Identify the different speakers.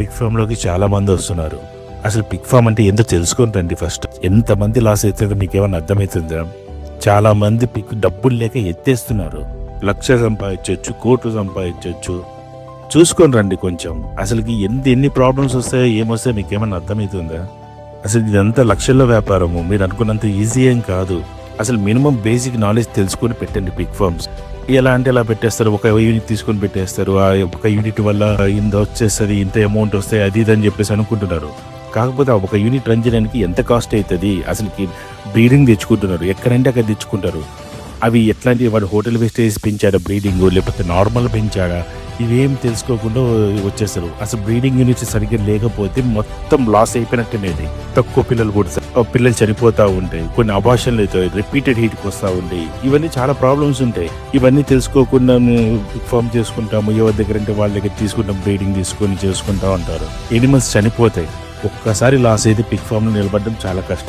Speaker 1: Pig ఫామ్లోకి చాలా మంది వస్తున్నారు. అసలు పిగ్ ఫామ్ అంటే ఏందో తెలుసుకొని రండి ఫస్ట్. ఎంతమంది లాస్ అవుతుందో మీకు ఏమైనా అర్థమవుతుందా? చాలా మంది పిగ్ డబ్బులు లేక ఎత్తేస్తున్నారు. 1,00,000 సంపాదించవచ్చు, 1,00,00,000 సంపాదించవచ్చు. చూసుకొని రండి కొంచెం. అసలుకి ఎన్ని ప్రాబ్లమ్స్ వస్తాయో ఏమొస్తాయో మీకు ఏమైనా అర్థమవుతుందా? అసలు ఇదంతా లక్షల్లో వ్యాపారము. మీరు అనుకున్నంత ఈజీ ఏం కాదు. అసలు మినిమం బేసిక్ నాలెడ్జ్ తెలుసుకొని పెట్టండి పిగ్ ఫార్మ్స్. ఎలా అంటే ఎలా పెట్టేస్తారు, ఒక యూనిట్ తీసుకొని పెట్టేస్తారు. ఆ ఒక యూనిట్ వల్ల ఇంత వచ్చేస్తుంది, ఇంత అమౌంట్ వస్తాయి, అది ఇది అని చెప్పేసి అనుకుంటున్నారు. కాకపోతే ఆ ఒక యూనిట్ రన్ చేయడానికి ఎంత కాస్ట్ అవుతుంది? అసలుకి బ్రీడింగ్ తెచ్చుకుంటున్నారు, ఎక్కడంటే అక్కడ తెచ్చుకుంటారు. అవి ఎట్లాంటి వాడు హోటల్ వేస్టేజ్ పెంచాడా బ్రీడింగ్, లేకపోతే నార్మల్ పెంచాడా, ఇవేం తెలుసుకోకుండా వచ్చేస్తారు. అసలు బ్రీడింగ్ యూనిట్స్ సరిగ్గా లేకపోతే మొత్తం లాస్ అయిపోయినట్టేది. తక్కువ పిల్లలు కూడా పిల్లలు చనిపోతూ ఉంటాయి, కొన్ని అబార్షన్లు అవుతాయి, రిపీటెడ్ హీట్కి వస్తూ ఉంటాయి. ఇవన్నీ చాలా ప్రాబ్లమ్స్ ఉంటాయి. ఇవన్నీ తెలుసుకోకుండా పిగ్ ఫామ్ చేసుకుంటాము, ఎవరి దగ్గర అంటే వాళ్ళ దగ్గర తీసుకుంటాం, బ్రీడింగ్ తీసుకొని చేసుకుంటా ఉంటారు. ఎనిమల్స్ చనిపోతాయి. ఒక్కసారి లాస్ అయితే పిగ్ ఫామ్లో నిలబడడం చాలా కష్టం.